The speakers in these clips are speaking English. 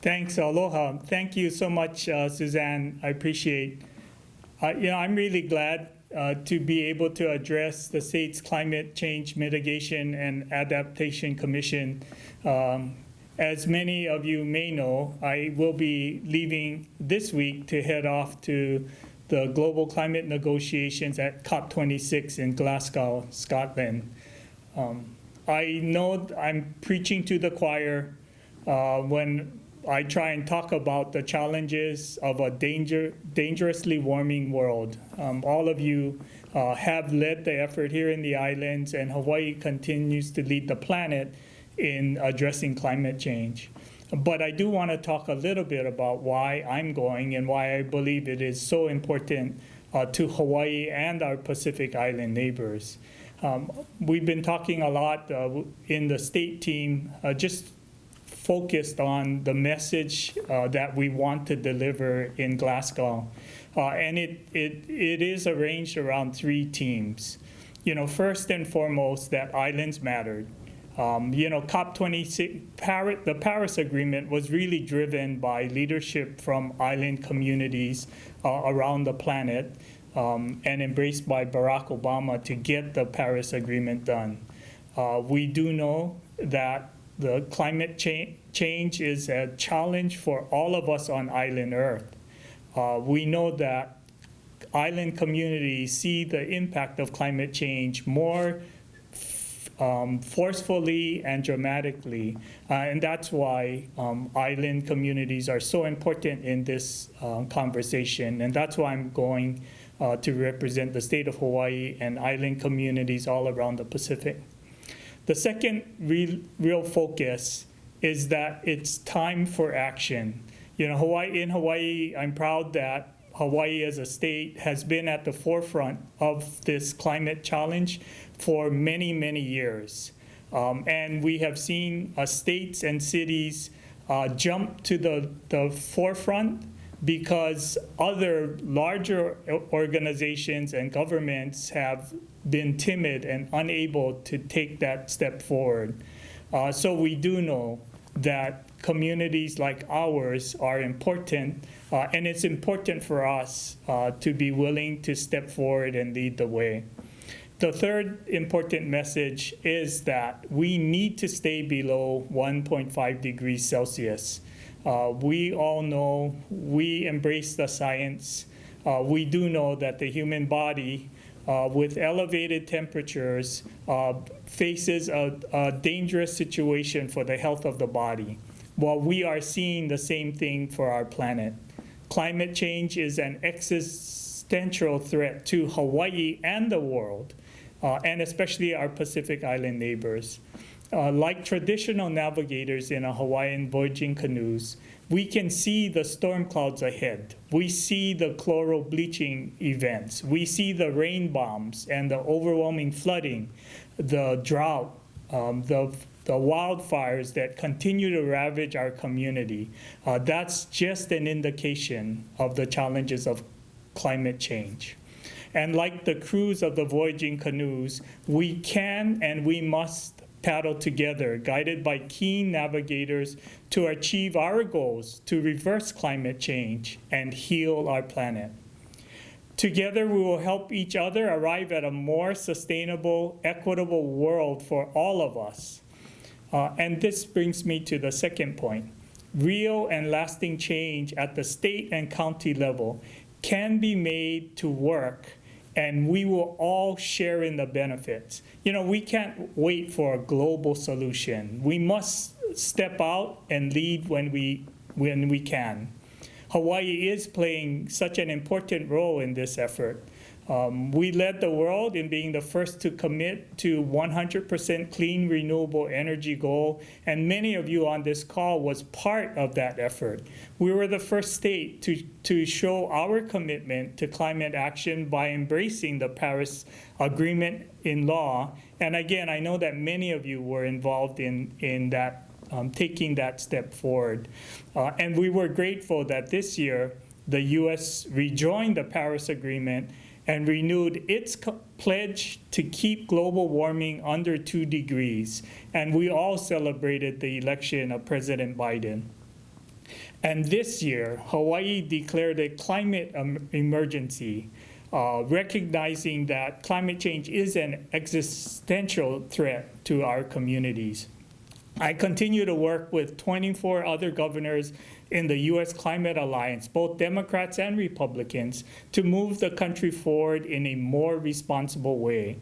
Thanks, aloha. Thank you so much, Suzanne. I appreciate. I'm really glad to be able to address the state's Climate Change Mitigation and Adaptation Commission. As many of you may know, I will be leaving this week to head off to the global climate negotiations at COP26 in Glasgow, Scotland. I know I'm preaching to the choir when I try and talk about the challenges of a dangerously warming world. All of you have led the effort here in the islands, and Hawaii continues to lead the planet in addressing climate change. But I do want to talk a little bit about why I'm going and why I believe it is so important to Hawaii and our Pacific Island neighbors. We've been talking a lot in the state team, just focused on the message that we want to deliver in Glasgow. And it is arranged around three themes. First and foremost, that islands mattered. COP26, the Paris Agreement was really driven by leadership from island communities around the planet and embraced by Barack Obama to get the Paris Agreement done. We do know that the climate change is a challenge for all of us on island Earth. We know that island communities see the impact of climate change more forcefully and dramatically. And that's why island communities are so important in this conversation. And that's why I'm going to represent the state of Hawaii and island communities all around the Pacific. The second real focus is that it's time for action. In Hawaii, I'm proud that Hawaii as a state has been at the forefront of this climate challenge for many, many years. And we have seen states and cities jump to the forefront because other larger organizations and governments have been timid and unable to take that step forward. So we do know that communities like ours are important, and it's important for us to be willing to step forward and lead the way. The third important message is that we need to stay below 1.5 degrees Celsius. We all know, we embrace the science. We do know that the human body with elevated temperatures faces a dangerous situation for the health of the body. Well, we are seeing the same thing for our planet. Climate change is an existential threat to Hawaii and the world, and especially our Pacific Island neighbors. Like traditional navigators in a Hawaiian voyaging canoes, we can see the storm clouds ahead. We see the chloral bleaching events. We see the rain bombs and the overwhelming flooding, the drought, the wildfires that continue to ravage our community. That's just an indication of the challenges of climate change. And like the crews of the voyaging canoes, we can and we must paddle together, guided by keen navigators to achieve our goals to reverse climate change and heal our planet. Together, we will help each other arrive at a more sustainable, equitable world for all of us. And this brings me to the second point. Real and lasting change at the state and county level can be made to work, and we will all share in the benefits. We can't wait for a global solution. We must step out and lead when we can. Hawaii is playing such an important role in this effort. We led the world in being the first to commit to 100% clean renewable energy goal, and many of you on this call was part of that effort. We were the first state to show our commitment to climate action by embracing the Paris Agreement in law. And again, I know that many of you were involved in that, taking that step forward. And we were grateful that this year, the US rejoined the Paris Agreement and renewed its pledge to keep global warming under 2 degrees. And we all celebrated the election of President Biden. And this year, Hawaii declared a climate emergency, recognizing that climate change is an existential threat to our communities. I continue to work with 24 other governors in the U.S. Climate Alliance, both Democrats and Republicans, to move the country forward in a more responsible way.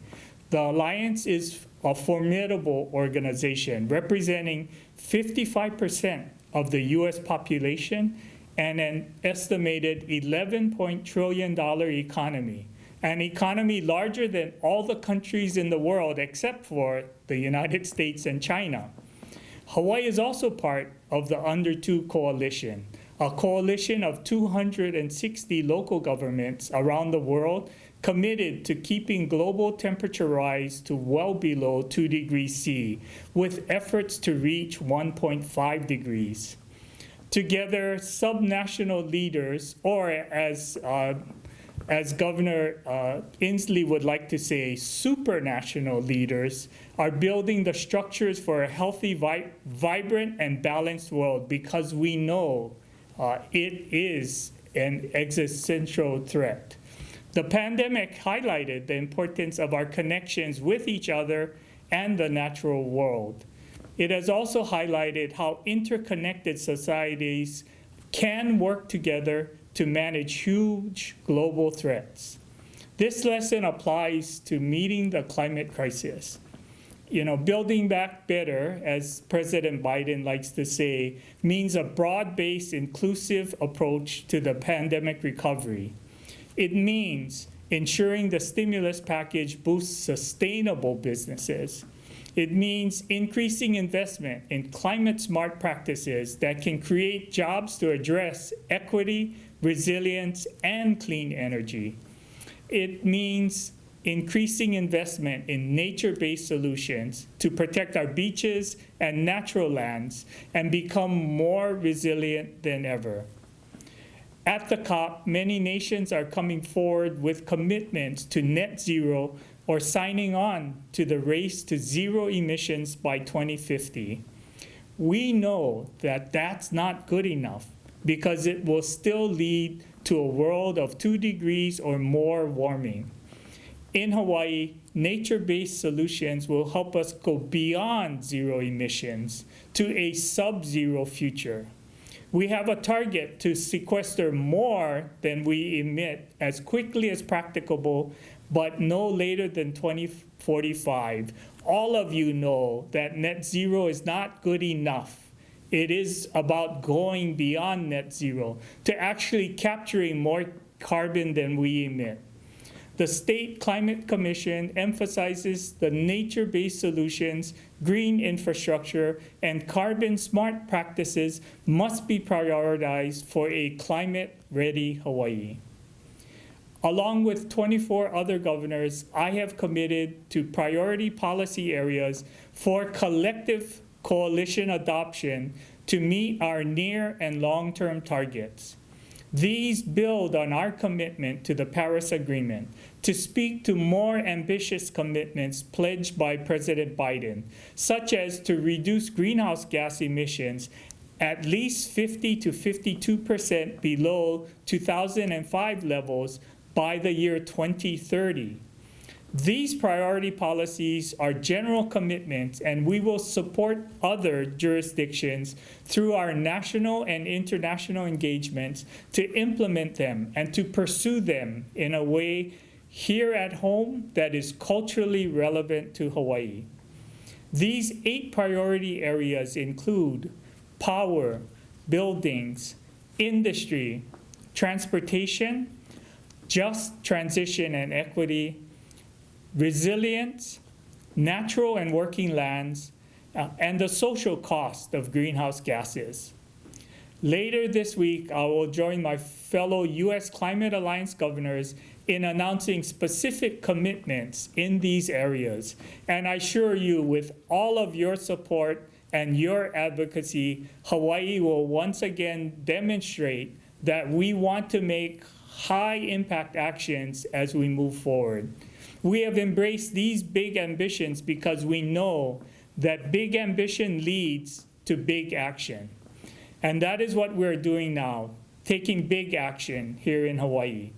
The Alliance is a formidable organization representing 55% of the U.S. population and an estimated $11 trillion economy, an economy larger than all the countries in the world except for the United States and China. Hawaii is also part of the Under 2 Coalition, a coalition of 260 local governments around the world committed to keeping global temperature rise to well below 2 degrees C, with efforts to reach 1.5 degrees. Together, subnational leaders, or as Governor Inslee would like to say, supranational leaders, are building the structures for a healthy, vibrant, and balanced world because we know it is an existential threat. The pandemic highlighted the importance of our connections with each other and the natural world. It has also highlighted how interconnected societies can work together to manage huge global threats. This lesson applies to meeting the climate crisis. You know, building back better, as President Biden likes to say, means a broad-based, inclusive approach to the pandemic recovery. It means ensuring the stimulus package boosts sustainable businesses. It means increasing investment in climate-smart practices that can create jobs to address equity, resilience, and clean energy. It means increasing investment in nature-based solutions to protect our beaches and natural lands and become more resilient than ever. At the COP, many nations are coming forward with commitments to net zero or signing on to the race to zero emissions by 2050. We know that that's not good enough because it will still lead to a world of 2 degrees or more warming. In Hawaii, nature-based solutions will help us go beyond zero emissions to a sub-zero future. We have a target to sequester more than we emit as quickly as practicable, but no later than 2045. All of you know that net zero is not good enough. It is about going beyond net zero to actually capturing more carbon than we emit. The State Climate Commission emphasizes the nature-based solutions, green infrastructure, and carbon-smart practices must be prioritized for a climate-ready Hawaii. Along with 24 other governors, I have committed to priority policy areas for collective coalition adoption to meet our near and long-term targets. These build on our commitment to the Paris Agreement to speak to more ambitious commitments pledged by President Biden, such as to reduce greenhouse gas emissions at least 50 to 52% below 2005 levels by the year 2030. These priority policies are general commitments, and we will support other jurisdictions through our national and international engagements to implement them and to pursue them in a way here at home that is culturally relevant to Hawaii. These 8 priority areas include power, buildings, industry, transportation, just transition and equity, resilience, natural and working lands, and the social cost of greenhouse gases. Later this week, I will join my fellow U.S. Climate Alliance governors in announcing specific commitments in these areas. And I assure you, with all of your support and your advocacy, Hawaii will once again demonstrate that we want to make high-impact actions as we move forward. We have embraced these big ambitions because we know that big ambition leads to big action. And that is what we're doing now, taking big action here in Hawaii.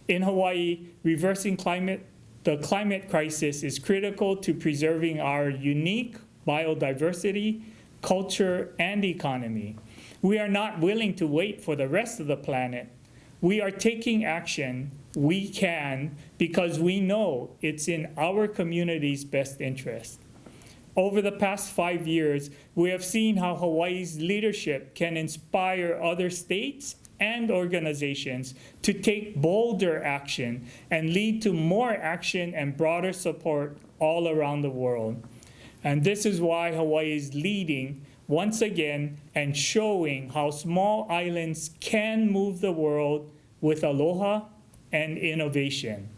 In Hawaii, reversing the climate crisis is critical to preserving our unique biodiversity, culture, and economy. We are not willing to wait for the rest of the planet. We are taking action. We can, because we know it's in our community's best interest. Over the past 5 years, we have seen how Hawaii's leadership can inspire other states and organizations to take bolder action and lead to more action and broader support all around the world. And this is why Hawaii is leading once again and showing how small islands can move the world with aloha and innovation.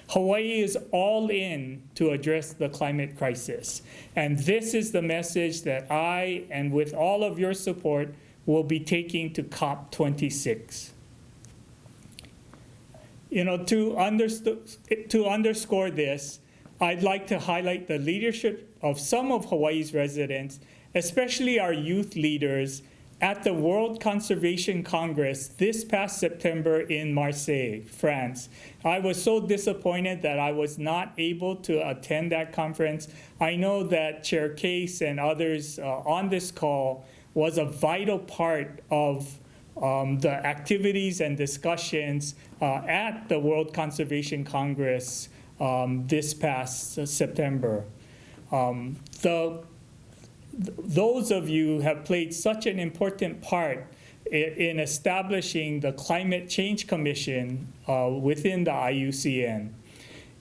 Hawaii is all in to address the climate crisis. And this is the message that I, and with all of your support, will be taking to COP26. To underscore this, I'd like to highlight the leadership of some of Hawaii's residents, especially our youth leaders, at the World Conservation Congress this past September in Marseille, France. I was so disappointed that I was not able to attend that conference. I know that Chair Case and others on this call was a vital part of the activities and discussions at the World Conservation Congress this past September. Those of you have played such an important part in establishing the Climate Change Commission within the IUCN.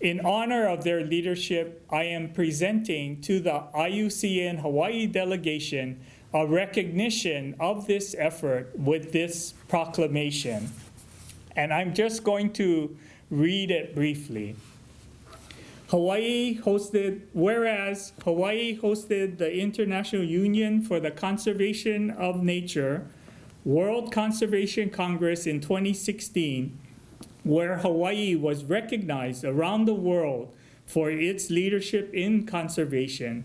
In honor of their leadership, I am presenting to the IUCN Hawaii delegation a recognition of this effort with this proclamation. And I'm just going to read it briefly. Whereas Hawaii hosted the International Union for the Conservation of Nature World Conservation Congress in 2016, where Hawaii was recognized around the world for its leadership in conservation.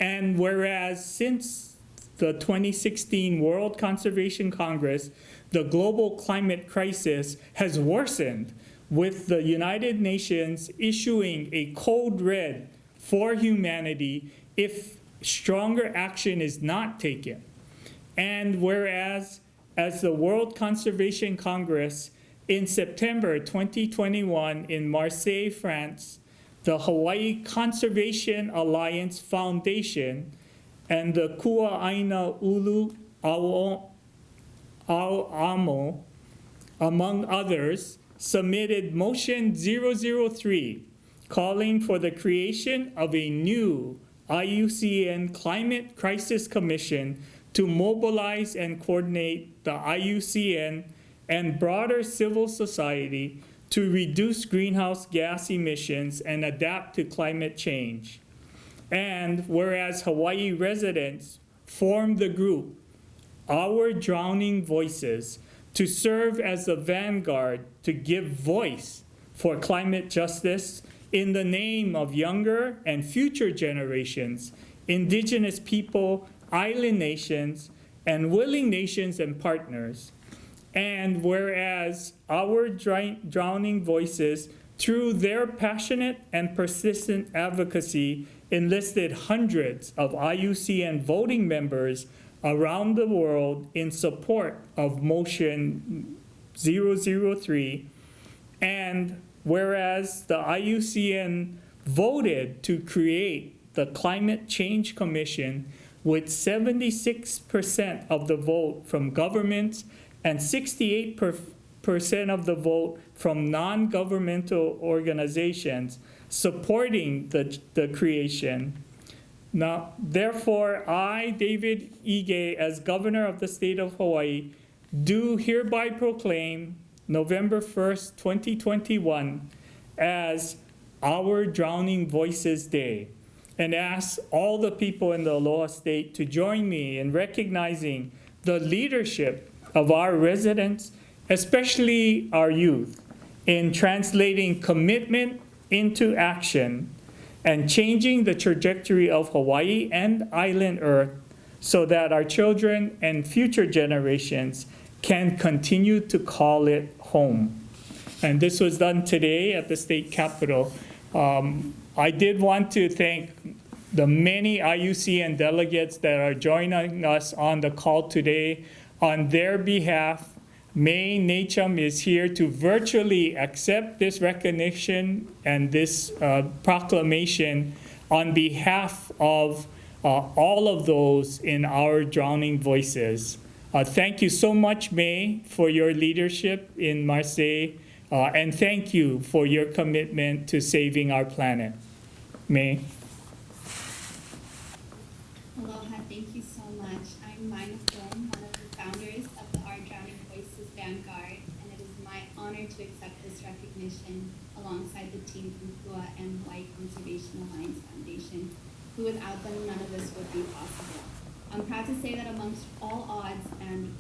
And whereas since the 2016 World Conservation Congress, the global climate crisis has worsened, with the United Nations issuing a code red for humanity if stronger action is not taken. And whereas, as the World Conservation Congress in September 2021 in Marseille, France, the Hawaii Conservation Alliance Foundation and the Kua'aina Ulu Au'amo, among others, submitted Motion 003, calling for the creation of a new IUCN Climate Crisis Commission to mobilize and coordinate the IUCN and broader civil society to reduce greenhouse gas emissions and adapt to climate change. And whereas Hawaii residents formed the group, Our Drowning Voices, to serve as the vanguard to give voice for climate justice in the name of younger and future generations, indigenous people, island nations, and willing nations and partners. And whereas Our Drowning Voices, through their passionate and persistent advocacy, enlisted hundreds of IUCN voting members around the world in support of Motion 003, and whereas the IUCN voted to create the Climate Change Commission with 76% of the vote from governments and 68% of the vote from non-governmental organizations supporting the creation. Now, therefore, I, David Ige, as governor of the state of Hawaii, do hereby proclaim November 1st, 2021 as Our Drowning Voices Day, and ask all the people in the Aloha State to join me in recognizing the leadership of our residents, especially our youth, in translating commitment into action and changing the trajectory of Hawaii and island Earth so that our children and future generations can continue to call it home. And this was done today at the state capitol. I did want to thank the many IUCN delegates that are joining us on the call today. On their behalf, May Nachum is here to virtually accept this recognition and this proclamation on behalf of all of those in our Drowning Voices. Thank you so much, May, for your leadership in Marseille, and thank you for your commitment to saving our planet. May. Aloha, thank you so much. I'm Mina Flynn, one of the founders of the Our Drowning Voices Vanguard, and it is my honor to accept this recognition alongside the team from PUA and Hawaii Conservation Alliance Foundation, who without them none of this would be possible. I'm proud to say that amongst all odds and